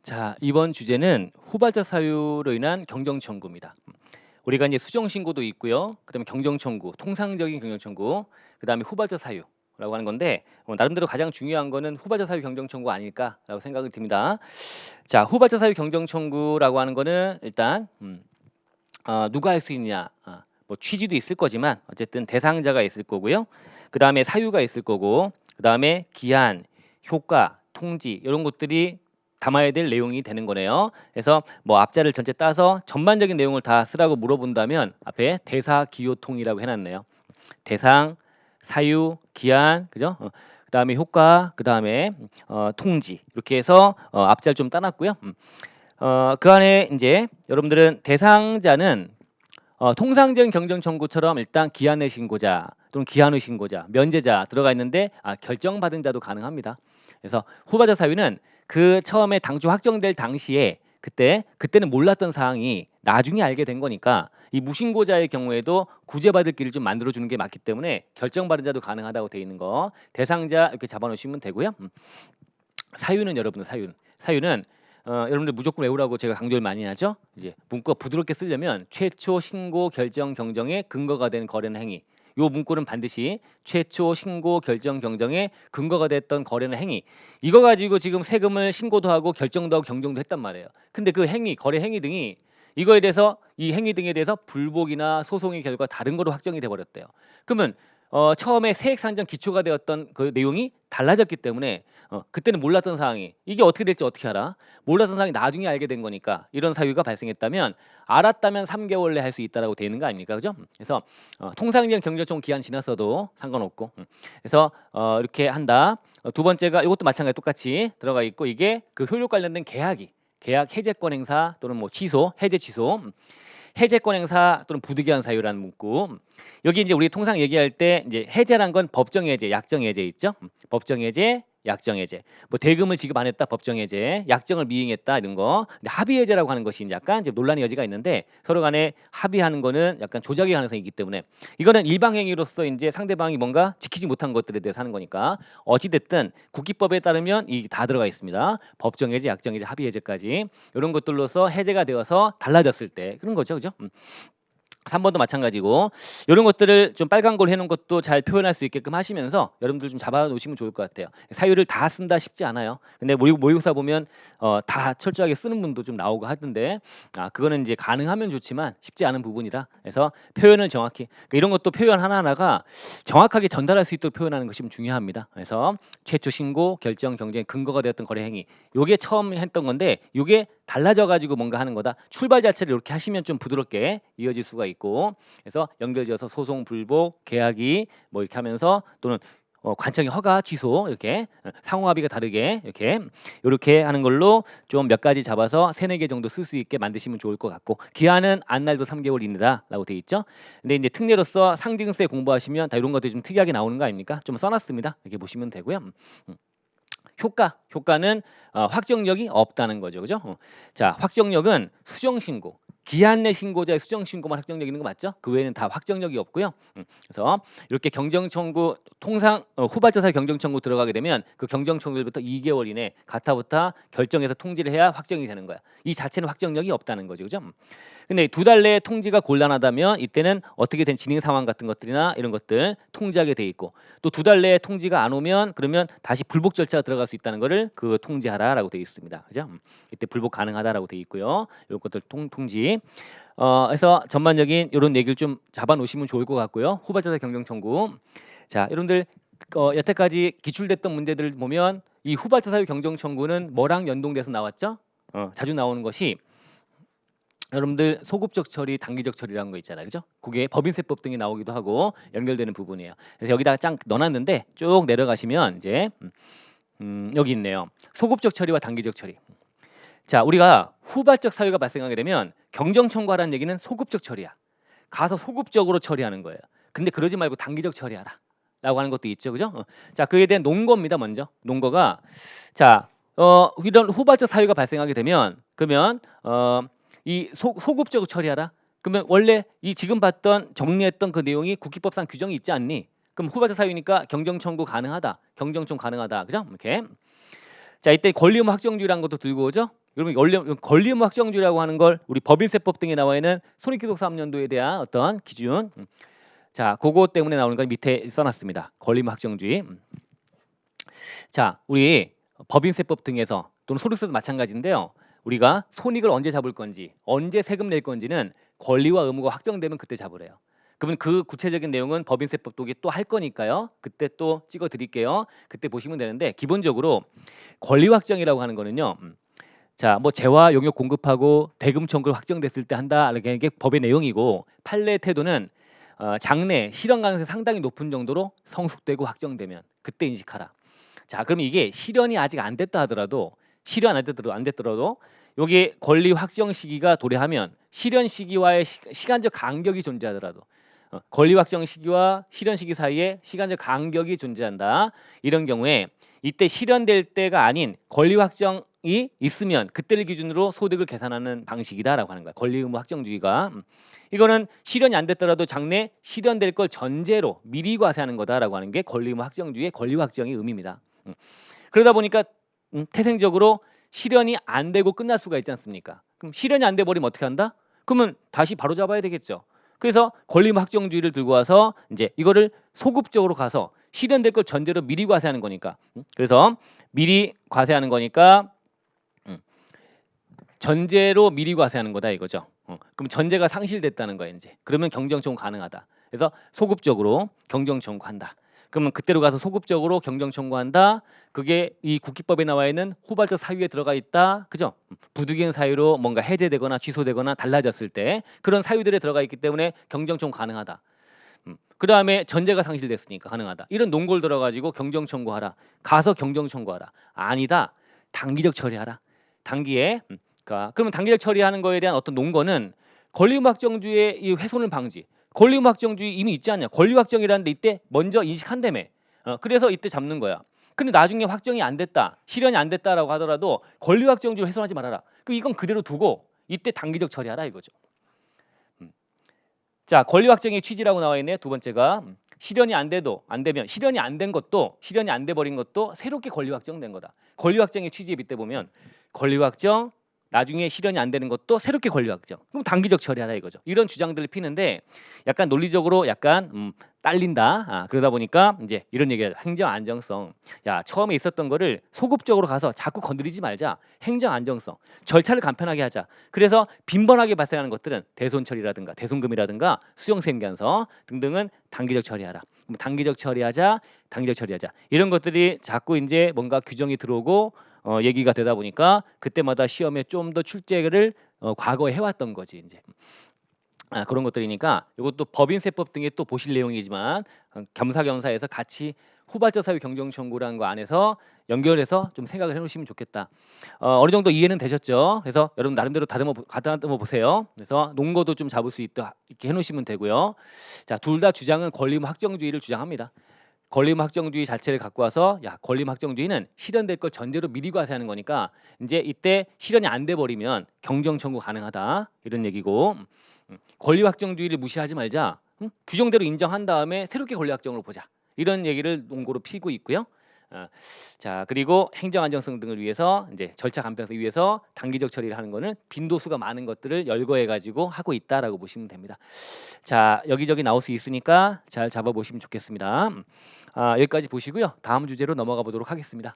자, 이번 주제는 후발적 사유로 인한 경정 청구입니다. 우리가 이제 수정 신고도 있고요. 그다음에 경정 청구, 통상적인 경정 청구, 그다음에 후발적 사유라고 하는 건데 나름대로 가장 중요한 거는 후발적 사유 경정 청구 아닐까라고 생각이 듭니다. 자, 후발적 사유 경정 청구라고 하는 거는 일단 누가 할 수 있냐? 뭐 취지도 있을 거지만 어쨌든 대상자가 있을 거고요. 그다음에 사유가 있을 거고, 그다음에 기한, 효과, 통지 이런 것들이 담아야 될 내용이 되는 거네요. 그래서 뭐 앞자를 전체 따서 전반적인 내용을 다 쓰라고 물어본다면 앞에 대사, 기호, 통이라고 해놨네요. 대상, 사유, 기한, 그죠? 그다음에 효과, 그다음에 통지 이렇게 해서 앞자를 좀 따놨고요. 그 안에 이제 여러분들은 대상자는 통상적인 경정 청구처럼 일단 기한의 신고자 또는 기한의 신고자, 면제자 들어가 있는데 결정받은 자도 가능합니다. 그래서 후발적 사유는 그 처음에 당초 확정될 당시에 그때는 몰랐던 사항이 나중에 알게 된 거니까 이 무신고자의 경우에도 구제받을 길을 좀 만들어 주는 게 맞기 때문에 결정받은 자도 가능하다고 돼 있는 거 대상자 이렇게 잡아놓으시면 되고요. 사유는 여러분들 사유는 여러분들 무조건 외우라고 제가 강조를 많이 하죠. 이제 문구가 부드럽게 쓰려면 최초 신고 결정 경정의 근거가 된 거래나 행위. 요 문구는 반드시 최초 신고 결정 경정의 근거가 됐던 거래나 행위. 이거 가지고 지금 세금을 신고도 하고 결정도 하고 경정도 했단 말이에요. 근데 그 행위, 거래 행위 등이 이거에 대해서 이 행위 등에 대해서 불복이나 소송의 결과 다른 거로 확정이 돼 버렸대요. 그러면 처음에 세액 산정 기초가 되었던 그 내용이 달라졌기 때문에 그때는 몰랐던 사항이 이게 어떻게 될지 어떻게 알아? 몰랐던 사항이 나중에 알게 된 거니까 이런 사유가 발생했다면 알았다면 3개월 내에 할 수 있다라고 되어 있는 거 아닙니까? 그죠? 그래서 통상적인 경정청 기한 지났어도 상관없고 그래서 이렇게 한다. 두 번째가 이것도 마찬가지 똑같이 들어가 있고 이게 그 효력 관련된 계약 해제권 행사 또는 뭐 취소, 해제 취소 해제권 행사 또는 부득이한 사유라는 문구. 여기 이제 우리 통상 얘기할 때 이제 해제란 건 법정 해제, 약정 해제 있죠. 법정 해제, 약정 해제. 뭐 대금을 지급 안 했다, 법정 해제. 약정을 미행했다 이런 거. 근데 합의 해제라고 하는 것이 약간 이제 논란의 여지가 있는데 서로 간에 합의하는 거는 약간 조작의 가능성이 있기 때문에 이거는 일방 행위로서 이제 상대방이 뭔가 지키지 못한 것들에 대해서 하는 거니까 어찌 됐든 국기법에 따르면 이 다 들어가 있습니다. 법정 해제, 약정 해제, 합의 해제까지 이런 것들로서 해제가 되어서 달라졌을 때 그런 거죠, 그죠? 3번도 마찬가지고 이런 것들을 좀 빨간 걸로 해놓은 것도 잘 표현할 수 있게끔 하시면서 여러분들 좀 잡아놓으시면 좋을 것 같아요. 사유를 다 쓴다 쉽지 않아요. 근데 모의고사 보면 다 철저하게 쓰는 분도 좀 나오고 하던데 그거는 이제 가능하면 좋지만 쉽지 않은 부분이라 그래서 표현을 정확히 그러니까 이런 것도 표현 하나하나가 정확하게 전달할 수 있도록 표현하는 것이 좀 중요합니다. 그래서 최초 신고, 결정, 경쟁의 근거가 되었던 거래 행위 요게 처음 했던 건데 요게 달라져 가지고 뭔가 하는 거다. 출발 자체를 이렇게 하시면 좀 부드럽게 이어질 수가 있고 그래서 연결지어서 소송 불복, 계약이 뭐 이렇게 하면서 또는 관청의 허가 취소 이렇게 상호 합의가 다르게 이렇게 하는 걸로 좀 몇 가지 잡아서 3-4개 정도 쓸 수 있게 만드시면 좋을 것 같고 기한은 안날도 3개월 이내다라고 돼 있죠. 근데 이제 특례로서 상징세 공부하시면 다 이런 것들이 좀 특이하게 나오는 거 아닙니까? 좀 써놨습니다. 이렇게 보시면 되고요. 효과는 확정력이 없다는 거죠, 그죠? 자, 확정력은 수정 신고, 기한 내 신고자의 수정 신고만 확정력 있는 거 맞죠? 그 외에는 다 확정력이 없고요. 그래서 이렇게 경정 청구 통상 후발적 사유 경정 청구 들어가게 되면 그 경정 청구일부터 2개월 이내 가타부타 결정해서 통지를 해야 확정이 되는 거야. 이 자체는 확정력이 없다는 거죠, 그죠? 근데 2달 내에 통지가 곤란하다면 이때는 어떻게 된 진행 상황 같은 것들이나 이런 것들 통지하게 돼 있고 또 2달 내에 통지가 안 오면 그러면 다시 불복 절차가 들어갈 수 있다는 거를 그 통지하라라고 돼 있습니다. 그죠? 이때 불복 가능하다라고 돼 있고요. 이런 것들 통지. 그래서 전반적인 이런 얘기를 좀 잡아 놓으시면 좋을 것 같고요. 후발자사 경정 청구. 자, 여러분들 여태까지 기출됐던 문제들을 보면 이 후발자 사유 경정 청구는 뭐랑 연동돼서 나왔죠? 자주 나오는 것이 여러분들 소급적 처리, 단기적 처리라는 거 있잖아요, 그죠? 그게 법인세법 등이 나오기도 하고 연결되는 부분이에요. 그래서 여기다가 짱 넣어놨는데 쭉 내려가시면 이제 여기 있네요. 소급적 처리와 단기적 처리. 자, 우리가 후발적 사유가 발생하게 되면 경정 청구하라는 얘기는 소급적 처리야. 가서 소급적으로 처리하는 거예요. 근데 그러지 말고 단기적 처리하라. 라고 하는 것도 있죠, 그죠? 자, 그에 대한 논거입니다. 먼저 논거가 자, 이런 후발적 사유가 발생하게 되면 그러면 이 소급적으로 처리하라. 그러면 원래 이 지금 봤던 정리했던 그 내용이 국기법상 규정이 있지 않니? 그럼 후발적 사유니까 경정 청구 가능하다. 경정 청구 가능하다. 그죠? 이렇게. 자, 이때 권리 의무 확정주의라는 것도 들고 오죠. 여러분 권리 의무 확정주의라고 하는 걸 우리 법인세법 등에 나와 있는 손익귀속 3년도에 대한 어떤 기준. 자, 그거 때문에 나오는 걸 밑에 써놨습니다. 권리 의무 확정주의. 자, 우리 법인세법 등에서 또는 소득세도 마찬가지인데요. 우리가 손익을 언제 잡을 건지, 언제 세금 낼 건지는 권리와 의무가 확정되면 그때 잡으래요. 그러면 그 구체적인 내용은 법인세법 독에 또 할 거니까요. 그때 또 찍어 드릴게요. 그때 보시면 되는데 기본적으로 권리 확정이라고 하는 거는요. 자, 뭐 재화 용역 공급하고 대금 청구를 확정됐을 때 한다. 이게 법의 내용이고 판례 태도는 장래 실현 가능성이 상당히 높은 정도로 성숙되고 확정되면 그때 인식하라. 자, 그럼 이게 실현이 아직 안 됐다 하더라도 실현 안 됐더라도 여기 권리 확정 시기가 도래하면 실현 시기와의 시간적 간격이 존재하더라도 권리 확정 시기와 실현 시기 사이에 시간적 간격이 존재한다. 이런 경우에 이때 실현될 때가 아닌 권리 확정이 있으면 그때를 기준으로 소득을 계산하는 방식이다라고 하는 거야. 권리 의무 확정주의가. 이거는 실현이 안 됐더라도 장래 실현될 걸 전제로 미리 과세하는 거다라고 하는 게 권리 의무 확정주의의 권리 확정의 의미입니다. 그러다 보니까 태생적으로 실현이 안 되고 끝날 수가 있지 않습니까? 그럼 실현이 안 돼 버리면 어떻게 한다? 그러면 다시 바로 잡아야 되겠죠. 그래서 권리 의무 확정주의를 들고 와서 이제 이거를 소급적으로 가서 실현될 걸 전제로 미리 과세하는 거니까. 그래서 미리 과세하는 거니까 전제로 미리 과세하는 거다 이거죠. 그럼 전제가 상실됐다는 거야 이제. 그러면 경정청구 가능하다. 그래서 소급적으로 경정청구한다. 그러면 그때로 가서 소급적으로 경정청구한다. 그게 이 국기법에 나와 있는 후발적 사유에 들어가 있다. 그죠? 부득이한 사유로 뭔가 해제되거나 취소되거나 달라졌을 때 그런 사유들에 들어가 있기 때문에 경정청구 가능하다. 그 다음에 전제가 상실됐으니까 가능하다. 이런 논골 들어가지고 경정청구하라. 가서 경정청구하라. 아니다. 단기적 처리하라. 단기에. 그러면 단기적 처리하는 거에 대한 어떤 논거는 권리 의무 확정주의의 이 훼손을 방지. 권리 의무 확정주의 이미 있지 않냐. 권리 확정이라는데 이때 먼저 인식한다며. 그래서 이때 잡는 거야. 근데 나중에 확정이 안 됐다. 실현이 안 됐다라고 하더라도 권리 확정주의 훼손하지 말아라. 그럼 이건 그대로 두고 이때 단기적 처리하라 이거죠. 자, 권리 확정의 취지라고 나와 있네요. 두 번째가 실현이 안 되면 실현이 안 된 것도 실현이 안 돼 버린 것도 새롭게 권리 확정된 거다. 권리 확정의 취지에 빗대 보면 권리 확정 나중에 실현이 안 되는 것도 새롭게 권리 확정. 그럼 단기적 처리하라 이거죠. 이런 주장들을 피는데 약간 논리적으로 약간 딸린다. 그러다 보니까 이제 이런 얘기가 행정 안정성. 야, 처음에 있었던 거를 소급적으로 가서 자꾸 건드리지 말자. 행정 안정성. 절차를 간편하게 하자. 그래서 빈번하게 발생하는 것들은 대손 처리라든가 대손금이라든가 수용생견서 등등은 단기적 처리하라. 단기적 처리하자. 단기적 처리하자. 이런 것들이 자꾸 이제 뭔가 규정이 들어오고 얘기가 되다 보니까 그때마다 시험에 좀 더 출제를 과거에 해왔던 거지 이제. 그런 것들이니까 이것도 법인세법 등에 또 보실 내용이지만 겸사겸사해서 같이 후발적 사유 경정 청구라는 거 안에서 연결해서 좀 생각을 해놓으시면 좋겠다. 어느 정도 이해는 되셨죠? 그래서 여러분 나름대로 다듬어 보세요. 그래서 논거도 좀 잡을 수 있다 이렇게 해놓으시면 되고요. 자, 둘 다 주장은 권리 의무 확정주의를 주장합니다. 권리 의무 확정주의 자체를 갖고 와서 야, 권리 의무 확정주의는 실현될 걸 전제로 미리 과세하는 거니까 이제 이때 실현이 안 돼 버리면 경정 청구 가능하다 이런 얘기고. 권리 확정주의를 무시하지 말자. 규정대로 인정한 다음에 새롭게 권리 확정으로 보자. 이런 얘기를 논고로 피고 있고요. 자, 그리고 행정 안정성 등을 위해서 이제 절차 간편성을 위해서 단기적 처리를 하는 거는 빈도수가 많은 것들을 열거해 가지고 하고 있다라고 보시면 됩니다. 자, 여기저기 나올 수 있으니까 잘 잡아 보시면 좋겠습니다. 여기까지 보시고요. 다음 주제로 넘어가 보도록 하겠습니다.